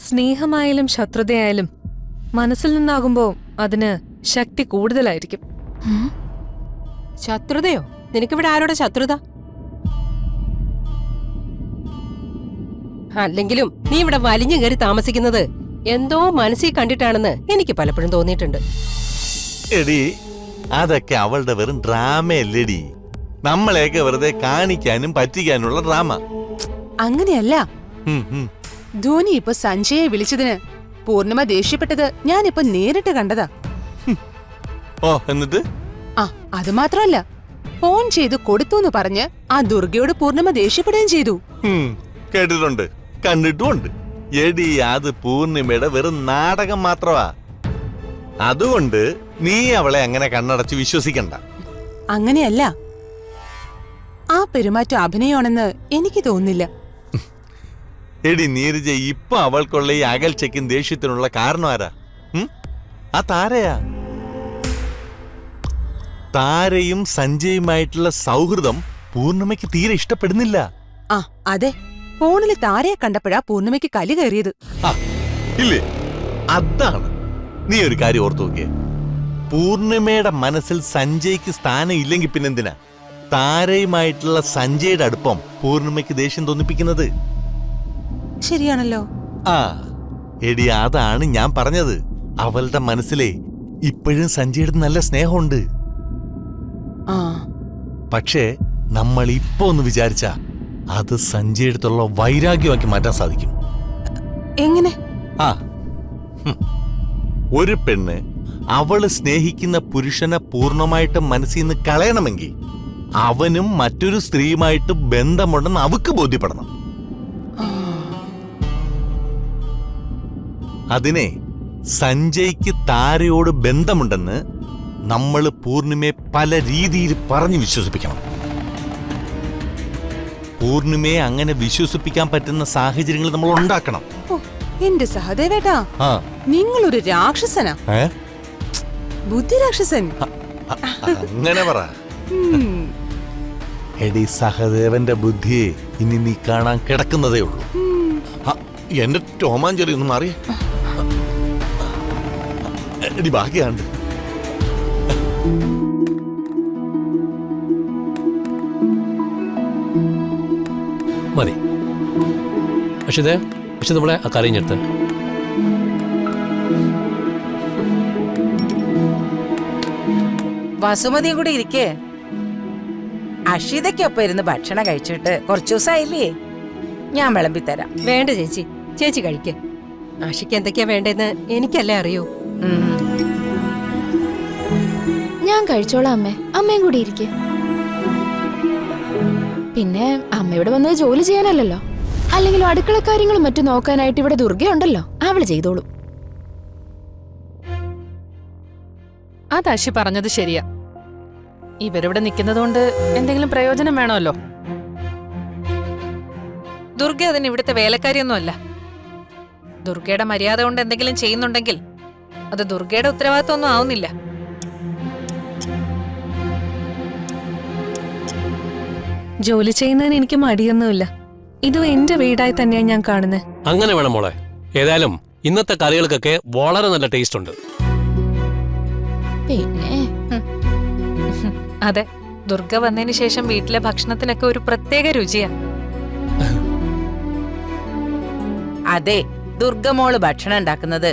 സ്നേഹമായാലും ശത്രുതയായാലും മനസ്സിൽ നിന്നാകുമ്പോ അതിന് ശക്തി കൂടുതലായിരിക്കും. ശത്രുതയോ? നിനക്കിവിടെ ആരോടെ ശത്രുത? അല്ലെങ്കിലും നീ ഇവിടെ വലിഞ്ഞു കയറി താമസിക്കുന്നത് എന്തോ മനസ്സിൽ കണ്ടിട്ടാണെന്ന് എനിക്ക് പലപ്പോഴും തോന്നിയിട്ടുണ്ട്. എടി, അതൊക്കെ അവളുടെ വെറും ഡ്രാമയല്ലേടി. നമ്മളെയൊക്കെ വെറുതെ കാണിക്കാനും പറ്റിക്കാനുള്ള ഡ്രാമ. അങ്ങനെയല്ല. ധോനി ഇപ്പൊ സഞ്ജയെ വിളിച്ചതിന് പൂർണിമ ദേഷ്യപ്പെട്ടത് ഞാനിപ്പോ നേരിട്ട് കണ്ടതാ. ഓ, എന്നിട്ട്? ആ, അത് മാത്രമല്ല, ഫോൺ ചെയ്ത് കൊടുത്തു പറഞ്ഞ് ആ ദുർഗയോട് പൂർണിമ ദേഷ്യപ്പെടുകയും ചെയ്തു. കേട്ടിട്ടുണ്ട്, കണ്ടിട്ടുമുണ്ട്. എടി, അത് പൂർണിമയുടെ വെറും നാടകം മാത്രമാ. അതുകൊണ്ട് നീ അവളെ അങ്ങനെ കണ്ണടച്ച് വിശ്വസിക്കണ്ട. അങ്ങനെയല്ല, ആ പെരുമാറ്റം അഭിനയമാണെന്ന് എനിക്ക് തോന്നുന്നില്ല. എടി നീരജ, ഇപ്പൊ അവൾക്കുള്ള ഈ അകൽച്ചയ്ക്കും ദേഷ്യത്തിനുള്ള കാരണം ആരാ? ആ താരയാ. താരയും സഞ്ജയുമായിട്ടുള്ള സൗഹൃദം പൂർണിമയ്ക്ക് തീരെ ഇഷ്ടപ്പെടുന്നില്ല. ആ അതെ, ഫോണില് താരയെ കണ്ടപ്പോഴാ പൂർണിമയ്ക്ക് കലി കയറിയത്. ഇല്ലേ? അതാണ്. നീ ഒരു കാര്യം ഓർത്തു നോക്കിയേ. പൂർണിമയുടെ മനസ്സിൽ സഞ്ജയ്ക്ക് സ്ഥാനം ഇല്ലെങ്കിൽ പിന്നെന്തിനാ താരയുമായിട്ടുള്ള സഞ്ജയുടെ അടുപ്പം പൂർണിമയ്ക്ക് ദേഷ്യം തോന്നിപ്പിക്കുന്നത്? ശരിയാണല്ലോ. ആ എടി, അതാണ് ഞാൻ പറഞ്ഞത്. അവളുടെ മനസ്സിലെ ഇപ്പോഴും സഞ്ജയുടെ നല്ല സ്നേഹമുണ്ട്. പക്ഷേ നമ്മൾ ഇപ്പൊ ഒന്ന് വിചാരിച്ച അത് സഞ്ജയടുത്തുള്ള വൈരാഗ്യമാക്കി മാറ്റാൻ സാധിക്കും. എങ്ങനെ? ആ, ഒരു പെണ്ണ് അവള് സ്നേഹിക്കുന്ന പുരുഷനെ പൂർണ്ണമായിട്ട് മനസ്സിൽ നിന്ന് കളയണമെങ്കിൽ അവനും മറ്റൊരു സ്ത്രീയുമായിട്ട് ബന്ധമുണ്ടെന്ന് അവക്ക് ബോധ്യപ്പെടണം. അതിനെ സഞ്ജയ്ക്ക് താരയോട് ബന്ധമുണ്ടെന്ന് നമ്മൾ പൂർണിമയെ പല രീതിയിൽ പറഞ്ഞു വിശ്വസിപ്പിക്കണം. പൂർണിമയെ അങ്ങനെ വിശ്വസിപ്പിക്കാൻ പറ്റുന്ന സാഹചര്യങ്ങൾ നമ്മൾ ഉണ്ടാക്കണം. എന്റെ സഹദേവേട്ടാ, നിങ്ങളൊരു രാക്ഷസനാ. ബുദ്ധി രാക്ഷസൻ. അങ്ങനെ പറ. എടി, സഹദേവന്റെ ബുദ്ധിയെ ഇനി നീ കാണാൻ കിടക്കുന്നതേ ഉള്ളൂ. എന്റെ രോമാഞ്ചറി ഒന്ന് മാറിയേ. എടി, ബാക്കിയാണ്ട് മതി. അക്ഷിതേ, അക്ഷിത നമ്മളെ ആ കറിഞ്ഞെടുത്ത്. വസുമതിയും കൂടി ഇരിക്കേ. അക്ഷിതയ്ക്കൊപ്പം ഇരുന്ന് ഭക്ഷണം കഴിച്ചിട്ട് കുറച്ചു ദിവസമായില്ലേ? ഞാൻ വിളമ്പിത്തരാം. വേണ്ട ചേച്ചി, ചേച്ചി കഴിക്ക്. ആഷിക്ക് എന്തൊക്കെയാ വേണ്ടെന്ന് എനിക്കല്ലേ അറിയൂ. ഞാൻ കഴിച്ചോളാം അമ്മേ. അമ്മയും കൂടി ഇരിക്കെ. പിന്നെ അമ്മയോട് വന്നത് ജോലി ചെയ്യാനല്ലല്ലോ, അല്ലെങ്കിലും അടുക്കള കാര്യങ്ങളും മറ്റും നോക്കാനായിട്ട് ഇവിടെ ദുർഗയുണ്ടല്ലോ, അവള് ചെയ്തോളൂ. അത് അശി പറഞ്ഞത് ശരിയാ. ഇവരിവിടെ നിൽക്കുന്നതുകൊണ്ട് എന്തെങ്കിലും പ്രയോജനം വേണമല്ലോ. ദുർഗ അതിന് ഇവിടുത്തെ വേലക്കാരിയൊന്നുമല്ല. ദുർഗയുടെ മര്യാദ കൊണ്ട് എന്തെങ്കിലും ചെയ്യുന്നുണ്ടെങ്കിൽ അത് ദുർഗയുടെ ഉത്തരവാദിത്വമൊന്നും ആവുന്നില്ല. ജോലി ചെയ്യുന്നതിന് എനിക്ക് മടിയൊന്നുമില്ല. ഇതും എന്റെ വീടായി തന്നെയാണ് ഞാൻ കാണുന്നത്. അങ്ങനെ വേണം മോളെ. ഏതായാലും ഇന്നത്തെ കറികൾക്കൊക്കെ വളരെ നല്ല ടേസ്റ്റ് ഉണ്ട്. പിന്നെ അതെ, ദുർഗ വന്നതിന് ശേഷം വീട്ടിലെ ഭക്ഷണത്തിനൊക്കെ ഒരു പ്രത്യേക രുചിയാ. അതെ, ദുർഗമോള് ഭക്ഷണം ഉണ്ടാക്കുന്നത്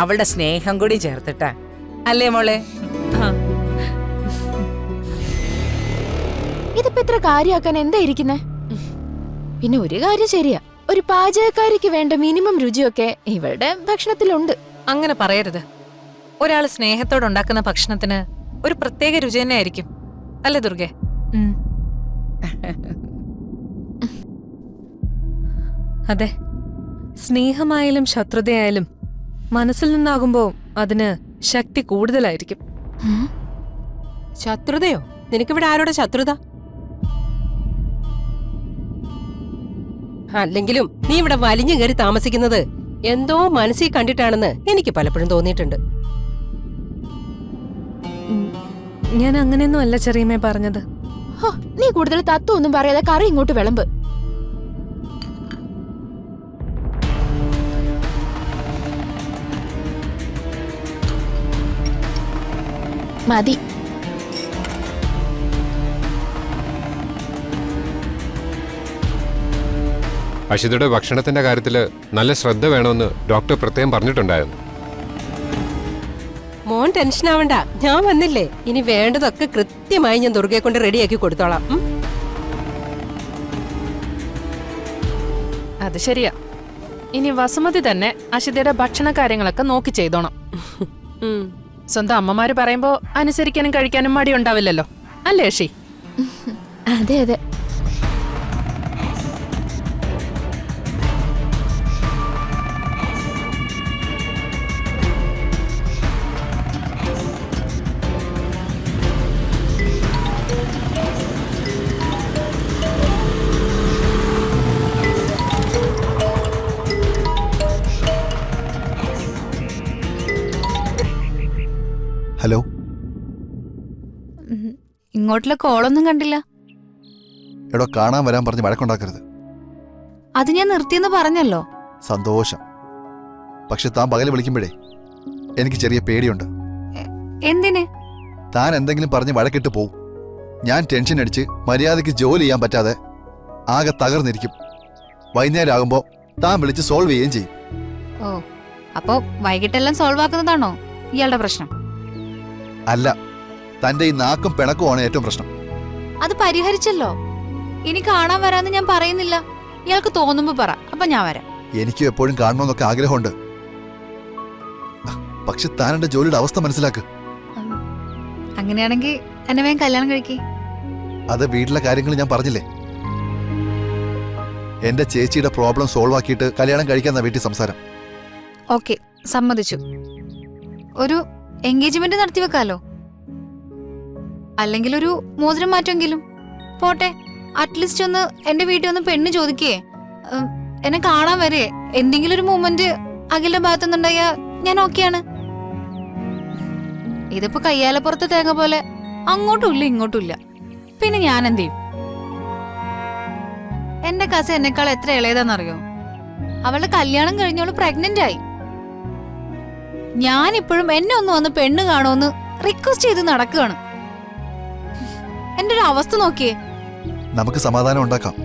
അവളുടെ സ്നേഹം കൂടി ചേർത്തിട്ടാ, അല്ലേ മോളെ? ഇതിപ്പോ ഇത്ര കാര്യാക്കാൻ എന്താ ഇരിക്കുന്നേ? പിന്നെ ഒരു കാര്യം ശരിയാ, ഒരു പാചകക്കാരിക്ക് വേണ്ട മിനിമം രുചിയൊക്കെ ഇവളുടെ ഭക്ഷണത്തിലുണ്ട്. അങ്ങനെ പറയരുത്. ഒരാൾ സ്നേഹത്തോടുണ്ടാക്കുന്ന ഭക്ഷണത്തിന് ഒരു പ്രത്യേക രുചി തന്നെ ആയിരിക്കും, അല്ലേ ദുർഗെ? അതെ, സ്നേഹമായാലും ശത്രുതയായാലും മനസ്സിൽ നിന്നാകുമ്പോ അതിന് ശക്തി കൂടുതലായിരിക്കും. ശത്രുതയോ? നിനക്കിവിടെ ആരോടെ ശത്രുത? അല്ലെങ്കിലും നീ ഇവിടെ വലിഞ്ഞു കയറി താമസിക്കുന്നത് എന്തോ മനസ്സിൽ കണ്ടിട്ടാണെന്ന് എനിക്ക് പലപ്പോഴും തോന്നിയിട്ടുണ്ട്. ഞാൻ അങ്ങനെയൊന്നും അല്ല ചെറിയമ്മേ പറഞ്ഞത്. നീ കൂടുതൽ തത്വം ഒന്നും പറയാതെ കറി ഇങ്ങോട്ട് വിളമ്പ്. മതി. അഷിതയുടെ ഭക്ഷണത്തിന്റെ കാര്യത്തില് നല്ല ശ്രദ്ധ വേണമെന്ന് ഡോക്ടർ പ്രത്യേകം പറഞ്ഞിട്ടുണ്ടായിരുന്നു. മോൻ ടെൻഷൻ ആവണ്ട, ഞാൻ വന്നില്ലേ. ഇനി വേണ്ടതൊക്കെ കൃത്യമായി ഞാൻ ദുർഗയെ കൊണ്ട് റെഡിയാക്കി കൊടുത്തോളാം. അത് ശരിയാ. ഇനി വസുമതി തന്നെ അഷിതയുടെ ഭക്ഷണ കാര്യങ്ങളൊക്കെ നോക്കി ചെയ്തോണം. സ്വന്തം അമ്മമാര് പറയുമ്പോ അനുസരിക്കാനും കഴിക്കാനും മടിയുണ്ടാവില്ലല്ലോ, അല്ലേ അഷി? അതെ അതെ. ഹലോ. ഇങ്ങോട്ടുള്ള കോളൊന്നും കണ്ടില്ല. എടോ, കാണാൻ വരാൻ പറഞ്ഞ് വഴക്കുണ്ടാക്കരുത്. അത് ഞാൻ നിർത്തിയെന്ന് പറഞ്ഞല്ലോ. സന്തോഷം. പക്ഷെ താൻ പകല് വിളിക്കുമ്പോഴേ എനിക്ക് ചെറിയ പേടിയുണ്ട്. എന്തിന്? താൻ എന്തെങ്കിലും പറഞ്ഞ് വഴക്കിട്ട് പോവും. ഞാൻ ടെൻഷൻ അടിച്ച് മര്യാദയ്ക്ക് ജോലി ചെയ്യാൻ പറ്റാതെ ആകെ തകർന്നിരിക്കും. വൈകുന്നേരം ആകുമ്പോ താൻ വിളിച്ച് സോൾവ് ചെയ്യുകയും ചെയ്യും. ഓ, അപ്പോ വൈകിട്ടെല്ലാം സോൾവ് ആക്കുന്നതാണോ ഇയാളുടെ പ്രശ്നം? അല്ല, തന്റെ ഈ നാക്കും പിണക്കുമാണ് ഏറ്റവും പ്രശ്നം. അത് പരിഹരിച്ചല്ലോ. ഇനി കാണാൻ വരാന്ന് ഞാൻ പറയുന്നില്ല. ഇയാൾക്ക് തോന്നുമ്പോ പറ, അപ്പൊ ഞാൻ വരാം. എനിക്കും എപ്പോഴും കാണണമെന്നൊക്കെ ആഗ്രഹമുണ്ട്. പക്ഷെ താൻ എന്റെ ജോലിയുടെ അവസ്ഥ മനസ്സിലാക്ക്. അങ്ങനെയാണെങ്കിൽ എന്നെ വേഗം കല്യാണം കഴിക്കേ. അത് വീട്ടിലെ കാര്യങ്ങൾ ഞാൻ പറഞ്ഞില്ലേ. എന്റെ ചേച്ചിയുടെ പ്രോബ്ലം സോൾവ് ആക്കിയിട്ട് കല്യാണം കഴിക്കാന്ന വീട്ടിൽ സംസാരം. ഓക്കെ, സമ്മതിച്ചു. ഒരു എൻഗേജ്മെന്റ് നടത്തി വെക്കാലോ. അല്ലെങ്കിൽ ഒരു മോതിരം മാറ്റമെങ്കിലും പോട്ടെ. അറ്റ്ലീസ്റ്റ് ഒന്ന് എന്റെ വീട്ടിൽ ഒന്ന് പെണ്ണ് ചോദിക്കേ, എന്നെ കാണാൻ വരെ എന്തെങ്കിലും ഒരു മൂമെന്റ് അഖിലിന്റെ ഭാഗത്തുനിന്നുണ്ടായാ ഞാൻ ഓക്കെയാണ്. ഇതിപ്പോ കയ്യാലപ്പുറത്തെ തേങ്ങ പോലെ അങ്ങോട്ടുമില്ല ഇങ്ങോട്ടുമില്ല. പിന്നെ ഞാൻ എന്ത് ചെയ്യും? എന്റെ കസ എന്നെക്കാൾ എത്ര ഇളയതാന്നറിയോ? അവളുടെ കല്യാണം കഴിഞ്ഞവള് പ്രഗ്നന്റ് ആയി. ഞാനിപ്പോഴും എന്നെ ഒന്ന് വന്ന് പെണ്ണ് കാണുമെന്ന് റിക്വസ്റ്റ് ചെയ്ത് നടക്കുകയാണ്. എന്റെ ഒരു അവസ്ഥ നോക്കിയേ. നമുക്ക് സമാധാനം ഉണ്ടാക്കാം.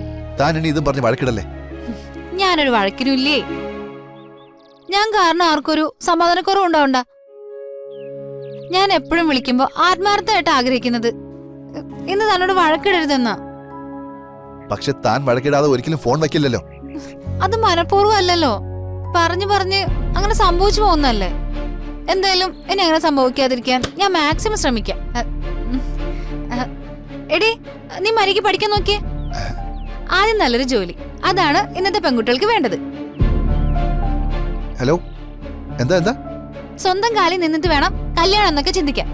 താൻ ഇനി ഇതും പറഞ്ഞ് വഴക്കിടല്ലേ. ഞാനൊരു വഴക്കിനുമില്ലേ. ഞാൻ കാരണം ആർക്കൊരു സമാധാനക്കുറവ് ഉണ്ടാവണ്ട. ഞാൻ എപ്പോഴും വിളിക്കുമ്പോ ആത്മാർത്ഥമായിട്ട് ആഗ്രഹിക്കുന്നത് ഇന്ന് തന്നോട് വഴക്കിടരുതെന്നാ. പക്ഷെ താൻ വഴക്കിടാതെ ഒരിക്കലും ഫോൺ വയ്ക്കില്ലല്ലോ. അത് മനഃപൂർവ്വം അല്ലല്ലോ. പറഞ്ഞു പറഞ്ഞ് അങ്ങനെ സംഭവിച്ചു പോകുന്നല്ലേ. എന്തായാലും ഇനി അങ്ങനെ സംഭവിക്കാതിരിക്കാൻ ഞാൻ മാക്സിമം ശ്രമിക്കാം. എടി, നീ മരിക്ക് പഠിക്കാൻ നോക്കിയേ. ആദ്യം നല്ലൊരു ജോലി, അതാണ് ഇന്നത്തെ പെൺകുട്ടികൾക്ക് വേണ്ടത്. ഹലോ, എന്താ? സ്വന്തം കാലിൽ നിന്നിട്ട് വേണം കല്യാണം എന്നൊക്കെ ചിന്തിക്കാൻ.